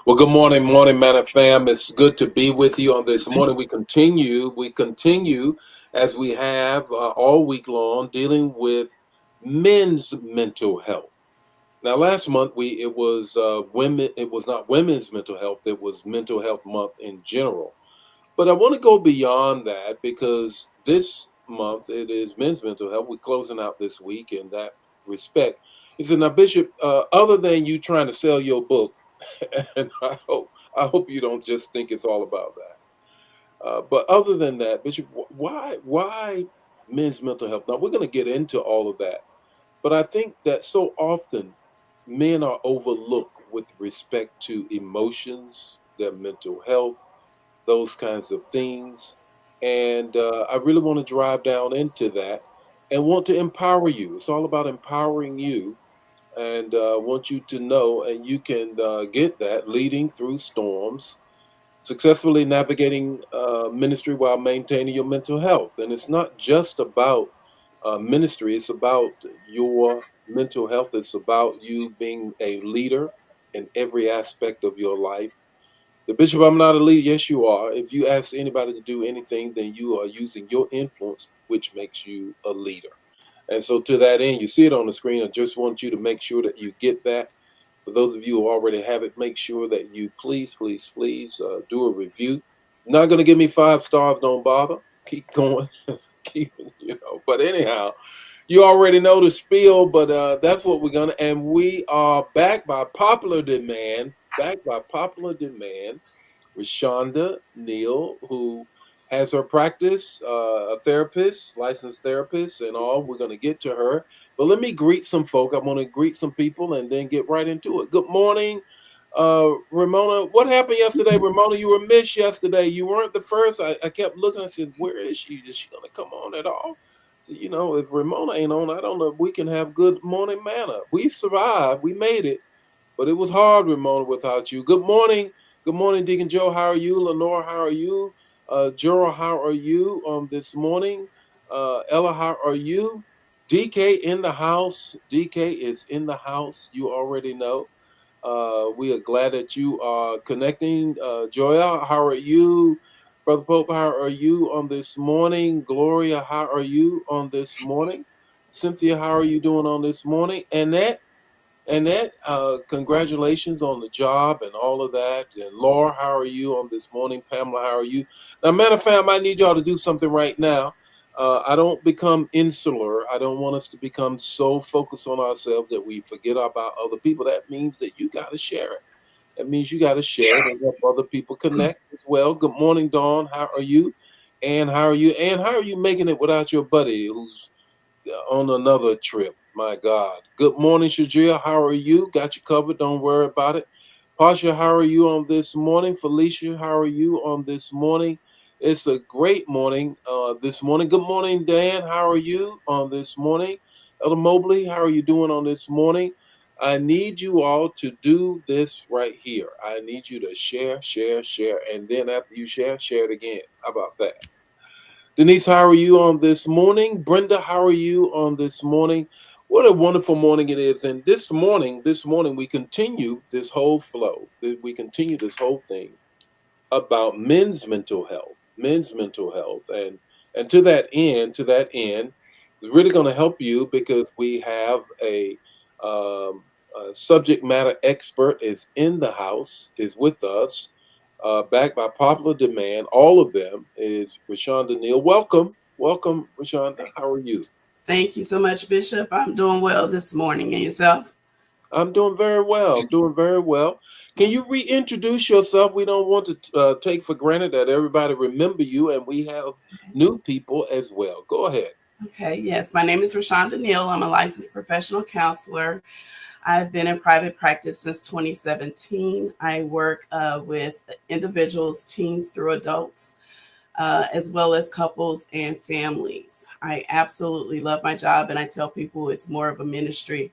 Well, good morning, Manna fam. It's good to be with you on this morning. We continue as we have all week long dealing with men's mental health. Now, last month it was women. It was not women's mental health. It was Mental Health Month in general. But I want to go beyond that because this month it is men's mental health. We're closing out this week in that respect. He said, "Now, Bishop, other than you trying to sell your book." And I hope you don't just think it's all about that. But other than that, Bishop, why men's mental health? Now we're going to get into all of that, but I think that so often men are overlooked with respect to emotions, their mental health, those kinds of things, and I really want to drive down into that and want to empower you. It's all about empowering you and want you to know, and you can get that leading through storms, successfully navigating ministry while maintaining your mental health. And it's not just about ministry, it's about your mental health, it's about you being a leader in every aspect of your life. The bishop, I'm not a leader. Yes, you are. If you ask anybody to do anything, then you are using your influence, which makes you a leader. And so, to that end, you see it on the screen. I just want you to make sure that you get that. For those of you who already have it, make sure that you please do a review. Not going to give me 5 stars, don't bother. Keep going, keep. But anyhow, you already know the spiel, but that's what we're gonna. And we are back by popular demand. Back by popular demand. Roshonda Neal, who has her practice, a therapist, licensed therapist, and all. We're going to get to her. But let me greet some folk. I want to greet some people and then get right into it. Good morning, Ramona. What happened yesterday, Ramona? You were missed yesterday. You weren't the first. I kept looking. I said, "Where is she? Is she going to come on at all?" So, if Ramona ain't on, I don't know if we can have good morning manna. We survived. We made it. But it was hard, Ramona, without you. Good morning. Good morning, Deacon Joe. How are you? Lenore, how are you? Gerald, how are you this morning? Ella, how are you? DK in the house. DK is in the house. You already know. We are glad that you are connecting. Joya, how are you? Brother Pope, how are you on this morning? Gloria, how are you on this morning? Cynthia, how are you doing on this morning? Annette, congratulations on the job and all of that. And Laura, how are you on this morning? Pamela, how are you? Now, matter of fact, I need y'all to do something right now. I don't become insular. I don't want us to become so focused on ourselves that we forget about other people. That means that you got to share it. That means you got to share it and help other people connect as well. Good morning, Dawn. How are you? And how are you? And how are you making it without your buddy who's on another trip? My God. Good morning, Shajia. How are you? Got you covered. Don't worry about it. Pasha, how are you on this morning? Felicia, how are you on this morning? It's a great morning this morning. Good morning, Dan. How are you on this morning? Elder Mobley, how are you doing on this morning? I need you all to do this right here. I need you to share, share, share. And then after you share, share it again. How about that? Denise, how are you on this morning? Brenda, how are you on this morning? What a wonderful morning it is. And this morning, we continue this whole flow. We continue this whole thing about men's mental health. And to that end, it's really going to help you because we have a subject matter expert is in the house, is with us, backed by popular demand. All of them is Roshonda Neal. Welcome, Roshonda. How are you? Thank you so much, Bishop. I'm doing well this morning. And yourself? I'm doing very well. I'm doing very well. Can you reintroduce yourself? We don't want to take for granted that everybody remember you, and we have new people as well. Go ahead. Okay, yes. My name is Roshonda Neal. I'm a licensed professional counselor. I've been in private practice since 2017. I work with individuals, teens through adults, as well as couples and families. I absolutely love my job, and I tell people it's more of a ministry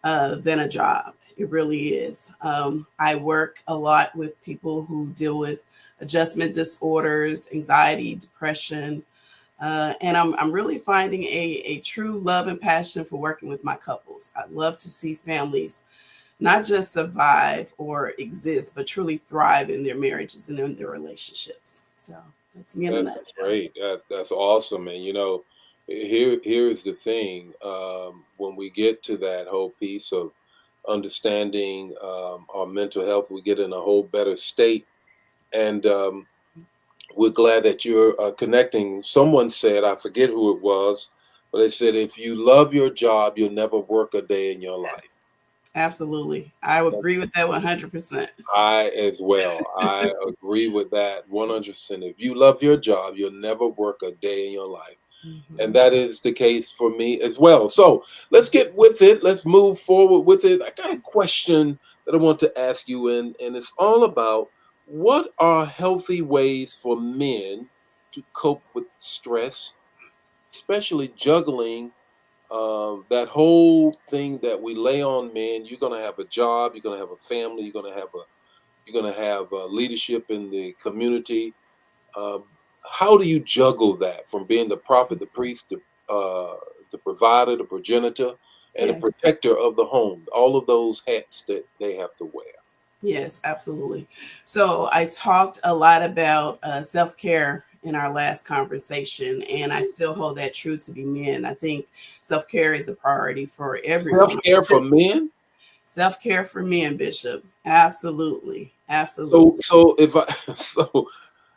than a job. It really is. I work a lot with people who deal with adjustment disorders, anxiety, depression, and I'm really finding a true love and passion for working with my couples. I love to see families not just survive or exist, but truly thrive in their marriages and in their relationships. So that's me in a That's nutshell. great. That's awesome. And here is the thing. When we get to that whole piece of understanding our mental health, we get in a whole better state. And we're glad that you're connecting. Someone said, I forget who it was, but they said, if you love your job, you'll never work a day in your life. Yes, absolutely. I would agree with that 100%. I as well. I agree with that 100%. If you love your job, you'll never work a day in your life. And Mhm. that is the case for me as well. So let's get with it. Let's move forward with it. I got a question that I want to ask you, and it's all about what are healthy ways for men to cope with stress, especially juggling that whole thing that we lay on men. You're going to have a job, you're going to have a family, you're going to have leadership in the community. um, how do you juggle that from being the prophet, the priest, the provider, the progenitor, and the Yes. protector of the home? All of those hats that they have to wear. Yes, absolutely. So I talked a lot about self care in our last conversation, and I still hold that true to be men. I think self care is a priority for Self everyone. care for men. Self care for men, Bishop. Absolutely. So, Absolutely. so if I so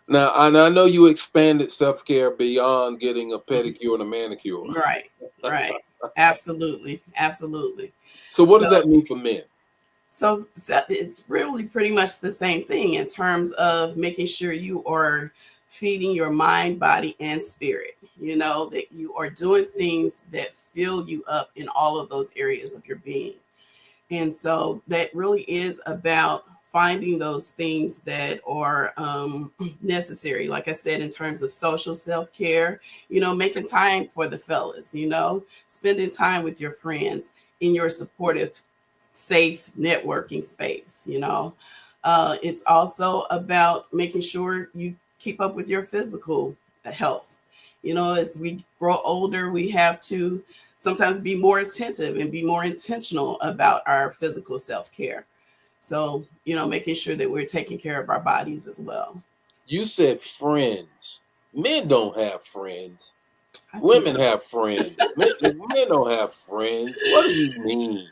now, and I know you expanded self care beyond getting a pedicure and a manicure. Right. Right. Absolutely. Absolutely. So, what So does that mean for men? So it's really pretty much the same thing in terms of making sure you are feeding your mind, body, and spirit. You know, that you are doing things that fill you up in all of those areas of your being. And so that really is about finding those things that are necessary. Like I said, in terms of social self care, making time for the fellas, spending time with your friends in your supportive, safe networking space. It's also about making sure you keep up with your physical health. As we grow older, we have to sometimes be more attentive and be more intentional about our physical self care. So, making sure that we're taking care of our bodies as well. You said friends. Men don't have friends. I think Women so. have friends. Men don't have friends. What do you mean?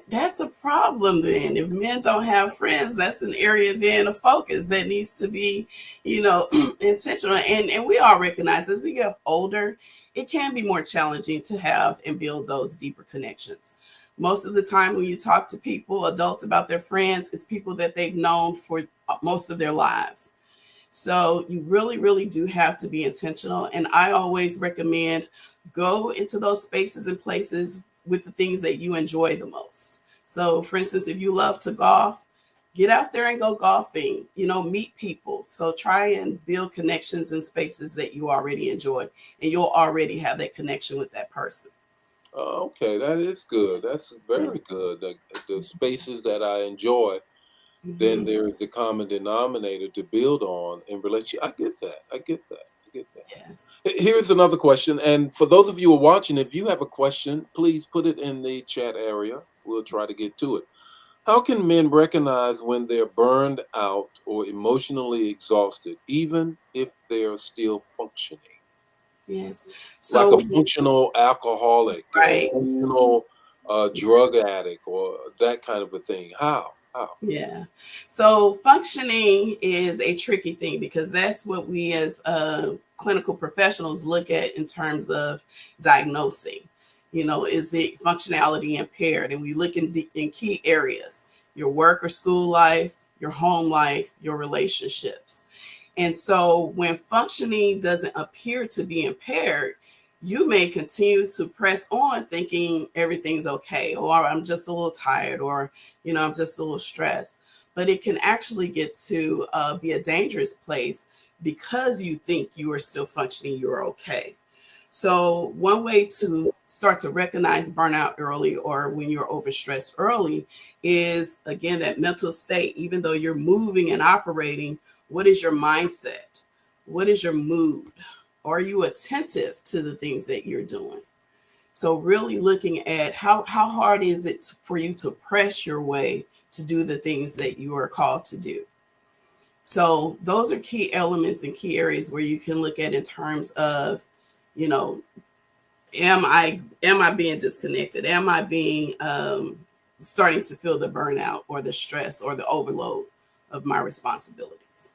That's a problem then. If men don't have friends, that's an area then of focus that needs to be, intentional. And we all recognize as we get older, it can be more challenging to have and build those deeper connections. Most of the time when you talk to people, adults about their friends, it's people that they've known for most of their lives. So you really, really do have to be intentional. And I always recommend go into those spaces and places with the things that you enjoy the most. So, for instance, if you love to golf, get out there and go golfing, meet people. So try and build connections in spaces that you already enjoy, and you'll already have that connection with that person. Okay, that is good. Yes. That's very good. The spaces that I enjoy, then Mm-hmm. there is the common denominator to build on in relation. I get that. I get that. I get that. Yes. Here's another question. And for those of you who are watching, if you have a question, please put it in the chat area. We'll try to get to it. How can men recognize when they're burned out or emotionally exhausted, even if they're still functioning? Yes. Like a So, functional alcoholic, a right. functional drug addict, or that kind of a thing. How? How? Yeah. So functioning is a tricky thing because that's what we as clinical professionals look at in terms of diagnosing. Is the functionality impaired? And we look in key areas: your work or school life, your home life, your relationships. And so when functioning doesn't appear to be impaired, you may continue to press on thinking everything's okay, or I'm just a little tired, or, I'm just a little stressed. But it can actually get to be a dangerous place because you think you are still functioning, you're okay. So, one way to start to recognize burnout early or when you're overstressed early is again that mental state. Even though you're moving and operating, what is your mindset? What is your mood? Are you attentive to the things that you're doing? So really looking at how hard is it for you to press your way to do the things that you are called to do. So those are key elements and key areas where you can look at in terms of, you know, am I being disconnected? Am I being starting to feel the burnout or the stress or the overload of my responsibilities?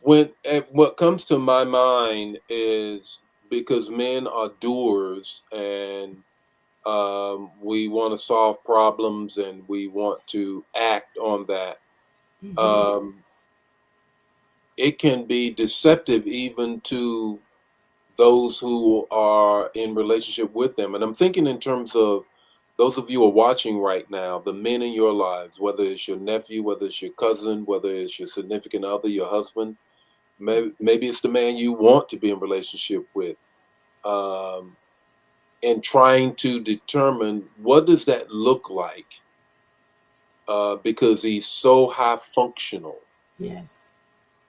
What comes to my mind is because men are doers, and we want to solve problems and we want to act on that. Hmm. Um, it can be deceptive even to those who are in relationship with them. And I'm thinking in terms of those of you who are watching right now, the men in your lives, whether it's your nephew, whether it's your cousin, whether it's your significant other, your husband, maybe it's the man you want to be in relationship with, um, and trying to determine what does that look like, because he's so high functional, Yes.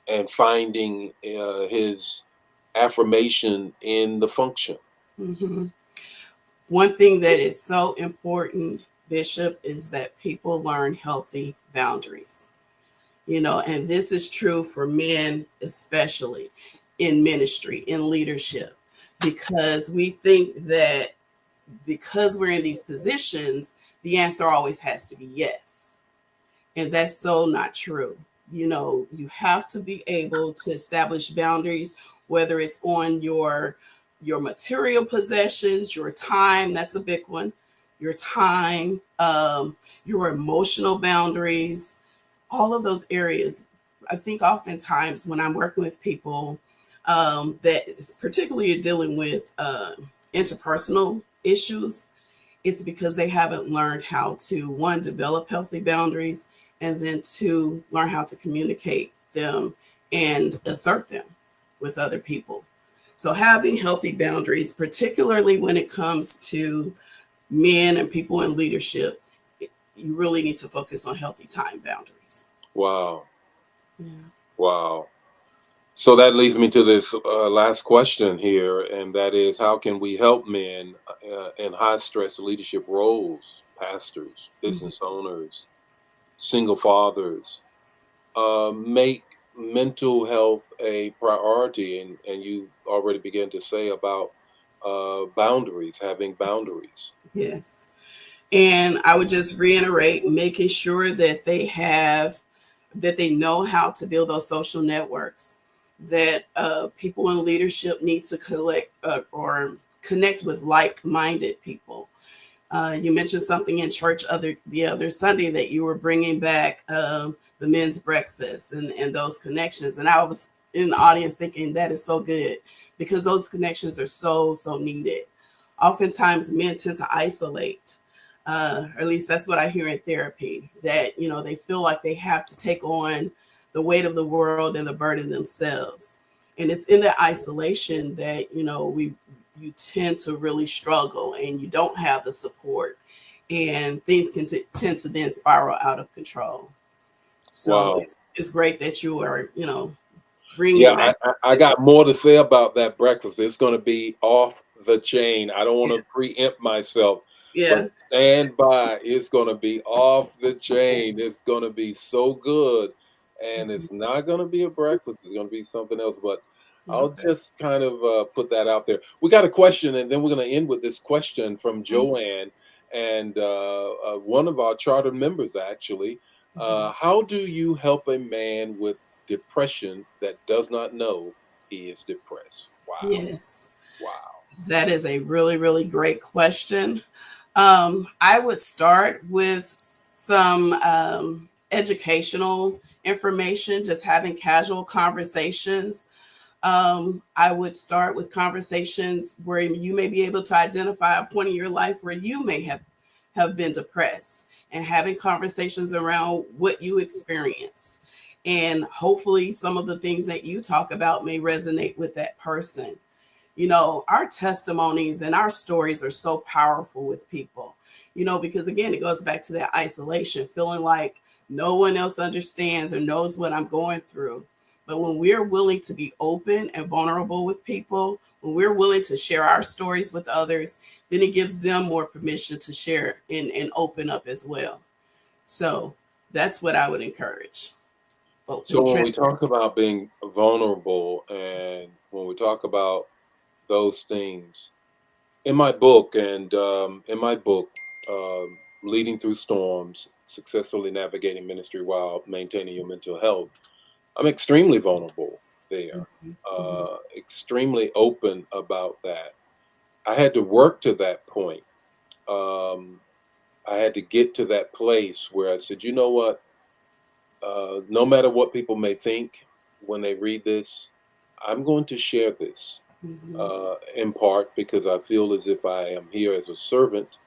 and finding his affirmation in the function. Hmm. One thing that is so important, Bishop, is that people learn healthy boundaries. And this is true for men, especially in ministry, in leadership, because we think that because we're in these positions, the answer always has to be yes. And that's so not true. You have to be able to establish boundaries, whether it's on your material possessions, your time, that's a big one, your time, your emotional boundaries, all of those areas. I think oftentimes when I'm working with people that is particularly dealing with interpersonal issues, it's because they haven't learned how to, one, develop healthy boundaries, and then two, learn how to communicate them and assert them with other people. So having healthy boundaries, particularly when it comes to men and people in leadership, you really need to focus on healthy time boundaries. Wow. Yeah. Wow. So that leads me to this last question here, and that is, how can we help men in high stress leadership roles, pastors, Mhm. business owners, single fathers, make mental health a priority? And you already began to say about boundaries, having boundaries. Yes. And I would just reiterate making sure that they know how to build those social networks, that people in leadership need to collect or connect with like-minded people. You mentioned something in church the other Sunday that you were bringing back the men's breakfast and those connections. And I was in the audience thinking that is so good because those connections are so needed. Oftentimes, men tend to isolate. Or at least that's what I hear in therapy. That they feel like they have to take on the weight of the world and the burden themselves, and it's in that isolation that you tend to really struggle and you don't have the support and things can tend to then spiral out of control. So Wow. it's great that you are bringing Yeah, it back. I got more to say about that breakfast. It's going to be off the chain. I don't want Yeah, to preempt myself, but yeah. stand by. It's going to be off the chain. It's going to be so good. And Mhm. it's not going to be a breakfast. It's going to be something else. But I'll Okay. just kind of put that out there. We got a question, and then we're going to end with this question from Mhm. Joanne, and one of our charter members, actually. Mhm. How do you help a man with depression that does not know he is depressed? Wow. Yes, Wow. that is a really, really great question. I would start with some educational information, just having casual conversations. I would start with conversations where you may be able to identify a point in your life where you may have been depressed, and having conversations around what you experienced. And hopefully, some of the things that you talk about may resonate with that person. Our testimonies and our stories are so powerful with people, because again, it goes back to that isolation, feeling like no one else understands or knows what I'm going through. But when we're willing to be open and vulnerable with people, when we're willing to share our stories with others, then it gives them more permission to share and open up as well. So that's what I would encourage. So Open, when we transparent. talk about being vulnerable and when we talk about those things, in my book, Leading Through Storms, Successfully Navigating Ministry While Maintaining Your Mental Health, I'm extremely vulnerable there, Mhm, mhm, extremely open about that. I had to work to that point. Um, I had to get to that place where I said, you know what? No matter what people may think when they read this, I'm going to share this mhm, in part because I feel as if I am here as a servant.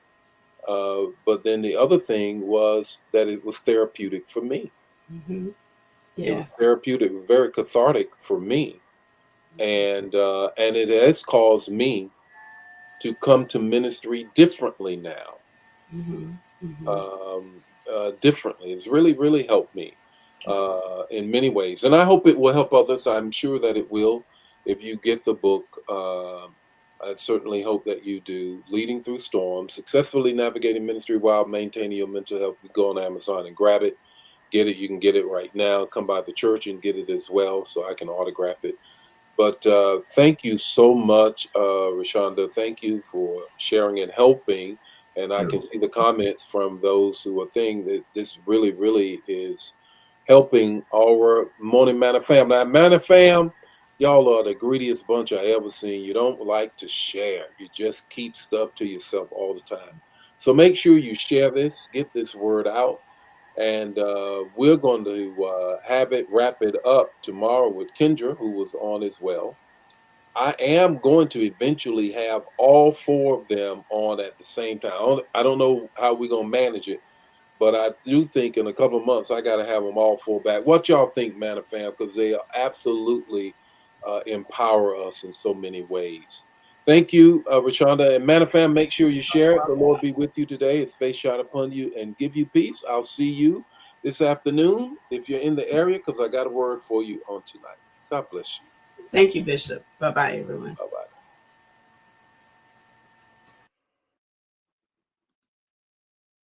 But then the other thing was that it was therapeutic for me. mhm. It was Yes. therapeutic, very cathartic for me, and it has caused me to come to ministry differently now. Mhm, mhm. Differently. It's really, really helped me in many ways, and I hope it will help others. I'm sure that it will. If you get the book, I certainly hope that you do. Leading Through Storms: Successfully Navigating Ministry While Maintaining Your Mental Health. You go on Amazon and grab it. Get it. You can get it right now. Come by the church and get it as well, so I can autograph it. But thank you so much, Roshonda. Thank you for sharing and helping. And I can see the comments from those who are saying that this really, really is helping our Morning Manna fam. Now, Manna fam, y'all are the greediest bunch I ever seen. You don't like to share. You just keep stuff to yourself all the time. So make sure you share this, get this word out, and we're going to have it wrap it up tomorrow with Kendra, who was on as well. I am going to eventually have all four of them on at the same time. I don't know how we're going to manage it, but I do think in a couple of months I got to have them all full back. What y'all think, Man of Fam? Because they absolutely empower us in so many ways. Thank you, Rashonda. And Man of Fam, make sure you share it. The Lord be with you today. His face shine upon you and give you peace. I'll see you this afternoon if you're in the area because I got a word for you on tonight. God bless you. Thank you, Bishop. Bye bye, everyone.